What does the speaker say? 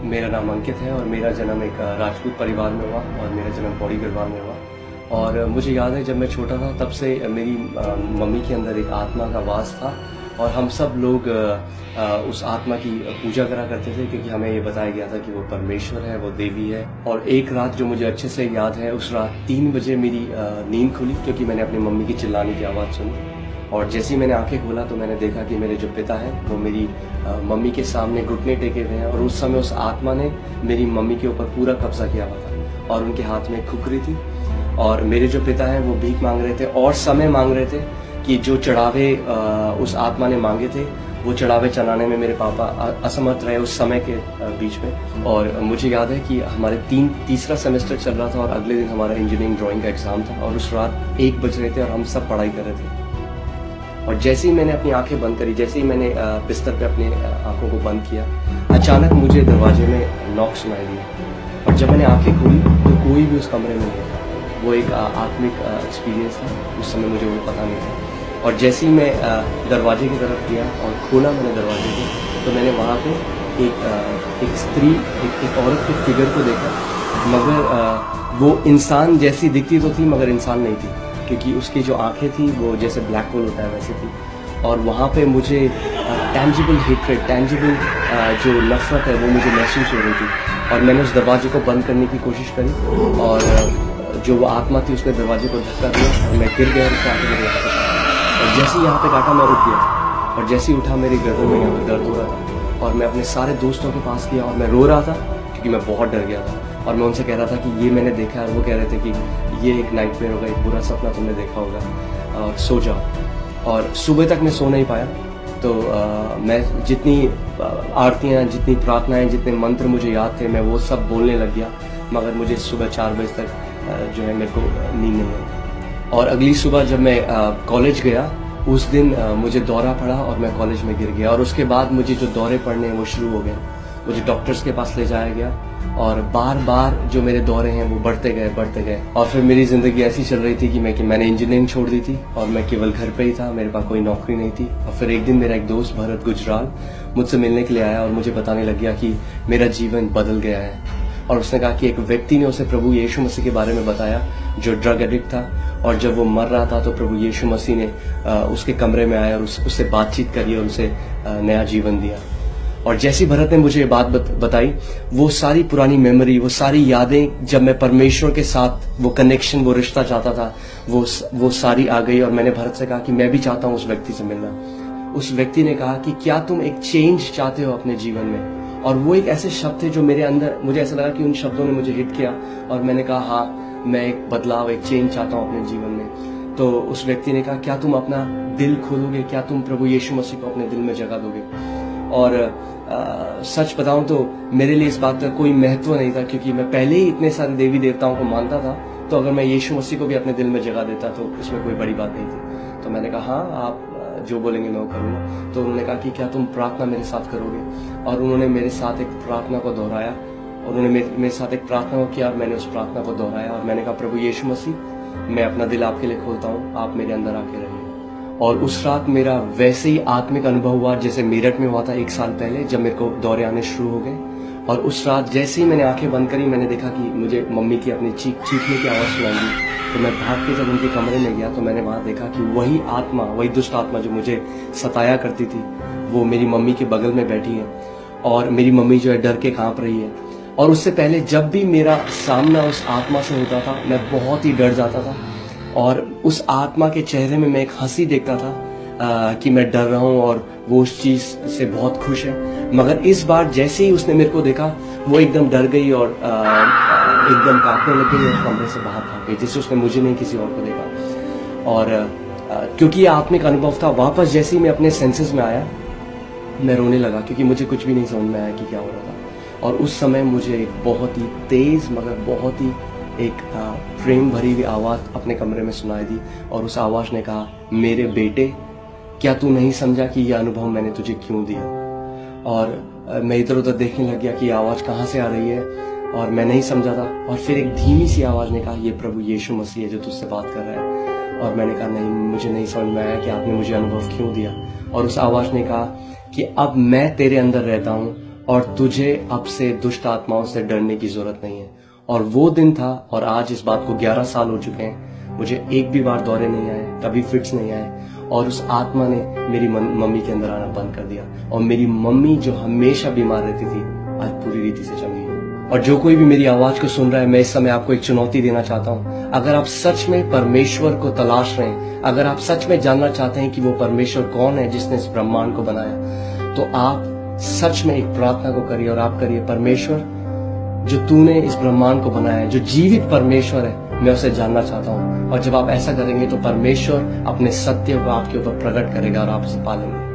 मेरा नाम अंकित है और मेरा जन्म एक राजपूत परिवार में हुआ और मेरा जन्म पौड़ी गढ़वाल में हुआ। और मुझे याद है जब मैं छोटा था तब से मेरी मम्मी के अंदर एक आत्मा का वास था और हम सब लोग उस आत्मा की पूजा करा करते थे, क्योंकि हमें ये बताया गया था कि वो परमेश्वर है, वो देवी है। और एक रात जो मुझे अच्छे से याद है, उस रात 3 बजे मेरी नींद खुली, क्योंकि मैंने अपनी मम्मी की चिल्लाने की आवाज़ सुनी। और जैसे ही मैंने आंखें खोला तो मैंने देखा कि मेरे जो पिता हैं वो मेरी मम्मी के सामने घुटने टेके हुए हैं। और उस समय उस आत्मा ने मेरी मम्मी के ऊपर पूरा कब्जा किया हुआ था और उनके हाथ में खुकरी थी। और मेरे जो पिता हैं वो भीख मांग रहे थे और समय मांग रहे थे कि जो चढ़ावे उस आत्मा ने मांगे थे वो चढ़ावे चढ़ाने में मेरे पापा असमर्थ रहे उस समय के बीच में। और मुझे याद है कि हमारे तीसरा सेमेस्टर चल रहा था और अगले दिन हमारा इंजीनियरिंग ड्राइंग का एग्जाम था और उस रात 1 बज रहे थे और हम सब पढ़ाई कर रहे थे। और जैसे ही मैंने अपनी आंखें बंद करी, जैसे ही मैंने बिस्तर पे अपने आंखों को बंद किया, अचानक मुझे दरवाजे में नॉक सुनाई दिया। और जब मैंने आंखें खोली तो कोई भी उस कमरे में नहीं था। वो एक आत्मिक एक्सपीरियंस था, उस समय मुझे वो पता नहीं था। और जैसे ही मैं दरवाजे की तरफ गया और खोला मैंने दरवाजे को, तो मैंने वहाँ पे एक स्त्री, एक औरत के फिगर को देखा, मगर वो इंसान जैसी दिखती तो थी मगर इंसान नहीं थी, क्योंकि उसकी जो आंखें थी वो जैसे ब्लैक होल होता है वैसे थी। और वहाँ पे मुझे टेंजिबल हेट्रेड, टेंजिबल जो नफरत है वो मुझे महसूस हो रही थी। और मैंने उस दरवाजे को बंद करने की कोशिश करी और जो वो आत्मा थी उसने दरवाजे को धक्का दिया और मैं गिर गया और उसके आगे मेरे यहाँ पे काटा। और जैसे ही यहाँ पे काटा मैं उठ गया और जैसे ही उठा मेरी गर्दन में यहाँ पे दर्द हो रहा था और मैं अपने सारे दोस्तों के पास गया और मैं रो रहा था क्योंकि मैं बहुत डर गया था। और मैं उनसे कह रहा था कि ये मैंने देखा है, और वो कह रहे थे कि ये एक नाइटमेयर होगा, एक बुरा सपना तुमने देखा होगा और सो जाओ। और सुबह तक मैं सो नहीं पाया। तो मैं जितनी आरतियाँ, जितनी प्रार्थनाएं, जितने मंत्र मुझे याद थे मैं वो सब बोलने लग गया, मगर मुझे सुबह 4 बजे तक जो है मेरे को नींद नहीं आई। और अगली सुबह जब मैं कॉलेज गया उस दिन मुझे दौरा पड़ा और मैं कॉलेज में गिर गया। और उसके बाद मुझे जो दौरे पड़ने वो शुरू हो गए, मुझे डॉक्टर्स के पास ले जाया गया और बार बार जो मेरे दौरे हैं वो बढ़ते गए। और फिर मेरी ज़िंदगी ऐसी चल रही थी कि मैंने इंजीनियरिंग छोड़ दी थी और मैं केवल घर पे ही था, मेरे पास कोई नौकरी नहीं थी। और फिर एक दिन मेरा एक दोस्त भरत गुजराल मुझसे मिलने के लिए आया और मुझे बताने लग गया कि मेरा जीवन बदल गया है। और उसने कहा कि एक व्यक्ति ने उसे प्रभु यीशु मसीह के बारे में बताया जो ड्रग एडिक्ट था, और जब वो मर रहा था तो प्रभु यीशु मसीह ने उसके कमरे में आया और उससे बातचीत करी और उसे नया जीवन दिया। और जैसी भरत ने मुझे ये बात बताई, वो सारी पुरानी मेमोरी, वो सारी यादें, जब मैं परमेश्वर के साथ वो कनेक्शन, वो रिश्ता चाहता था, वो सारी आ गई। और मैंने भरत से कहा कि मैं भी चाहता हूँ उस व्यक्ति से मिलना। उस व्यक्ति ने कहा कि क्या तुम एक चेंज चाहते हो अपने जीवन में? और वो एक ऐसे शब्द थे जो मेरे अंदर, मुझे ऐसा लगा कि उन शब्दों ने मुझे हिट किया और मैंने कहा हाँ, मैं एक बदलाव, एक चेंज चाहता हूँ अपने जीवन में। तो उस व्यक्ति ने कहा क्या तुम अपना दिल खोलोगे, क्या तुम प्रभु यीशु मसीह को अपने दिल में जगह दोगे? और सच बताऊं तो मेरे लिए इस बात का कोई महत्व नहीं था, क्योंकि मैं पहले ही इतने सारे देवी देवताओं को मानता था। तो अगर मैं यीशु मसीह को भी अपने दिल में जगह देता तो उसमें कोई बड़ी बात नहीं थी। तो मैंने कहा हाँ, आप जो बोलेंगे मैं वो करूँगा। तो उन्होंने कहा कि क्या तुम प्रार्थना मेरे साथ करोगे? और उन्होंने मेरे साथ एक प्रार्थना को दोहराया और उन्होंने मेरे साथ एक प्रार्थना को किया और मैंने उस प्रार्थना को दोहराया और मैंने कहा प्रभु यीशु मसीह, मैं अपना दिल आपके लिए खोलता हूँ, आप मेरे अंदर आके रहिए। और उस रात मेरा वैसे ही आत्मिक अनुभव हुआ जैसे मेरठ में हुआ था 1 साल पहले, जब मेरे को दौरे आने शुरू हो गए। और उस रात जैसे ही मैंने आंखें बंद करी, मैंने देखा कि मुझे मम्मी की अपनी चीखने की आवाज़ सुनाई दी। तो मैं भाग के जब उनके कमरे में गया तो मैंने वहाँ देखा कि वही आत्मा, वही दुष्ट आत्मा जो मुझे सताया करती थी, वो मेरी मम्मी के बगल में बैठी है और मेरी मम्मी जो है डर के काँप रही है। और उससे पहले जब भी मेरा सामना उस आत्मा से होता था मैं बहुत ही डर जाता था और उस आत्मा के चेहरे में मैं एक हंसी देखता था कि मैं डर रहा हूँ और वो उस चीज़ से बहुत खुश है। मगर इस बार जैसे ही उसने मेरे को देखा वो एकदम डर गई और एकदम कांपने लग गई और कमरे से बाहर भाग गई, जिससे उसने मुझे नहीं किसी और को देखा। और क्योंकि ये आत्मिक अनुभव था, वापस जैसे ही मैं अपने सेंसेस में आया मैं रोने लगा, क्योंकि मुझे कुछ भी नहीं समझ में आया कि क्या हो रहा था। और उस समय मुझे एक बहुत ही तेज़ मगर बहुत ही एक प्रेम भरी हुई आवाज़ अपने कमरे में सुनाई दी और उस आवाज़ ने कहा, मेरे बेटे, क्या तू नहीं समझा कि यह अनुभव मैंने तुझे क्यों दिया? और मैं इधर उधर देखने लग गया कि आवाज़ कहाँ से आ रही है और मैं नहीं समझा था। और फिर एक धीमी सी आवाज़ ने कहा, ये प्रभु यीशु मसीह है जो तुझसे बात कर रहा है। और मैंने कहा नहीं, मुझे नहीं समझ में आया कि आपने मुझे अनुभव क्यों दिया। और उस आवाज़ ने कहा कि अब मैं तेरे अंदर रहता हूँ और तुझे अब से दुष्ट आत्माओं से डरने की जरूरत नहीं है। और वो दिन था और आज इस बात को 11 साल हो चुके हैं, मुझे एक भी बार दौरे नहीं आए, कभी फिट्स नहीं आए, और उस आत्मा ने मेरी मम्मी के अंदर आना बंद कर दिया। और मेरी मम्मी जो हमेशा बीमार रहती थी, आज पूरी रीति से चंगी है। और जो कोई भी मेरी आवाज को सुन रहा है, मैं इस समय आपको एक चुनौती देना चाहता हूँ। अगर आप सच में परमेश्वर को तलाश रहे हैं, अगर आप सच में जानना चाहते हैं कि वो परमेश्वर कौन है जिसने इस ब्रह्मांड को बनाया, तो आप सच में एक प्रार्थना को करिए और आप करिए, परमेश्वर जो तूने इस ब्रह्मांड को बनाया है, जो जीवित परमेश्वर है, मैं उसे जानना चाहता हूँ। और जब आप ऐसा करेंगे तो परमेश्वर अपने सत्य को आपके ऊपर प्रकट करेगा और आप उसे पालेंगे।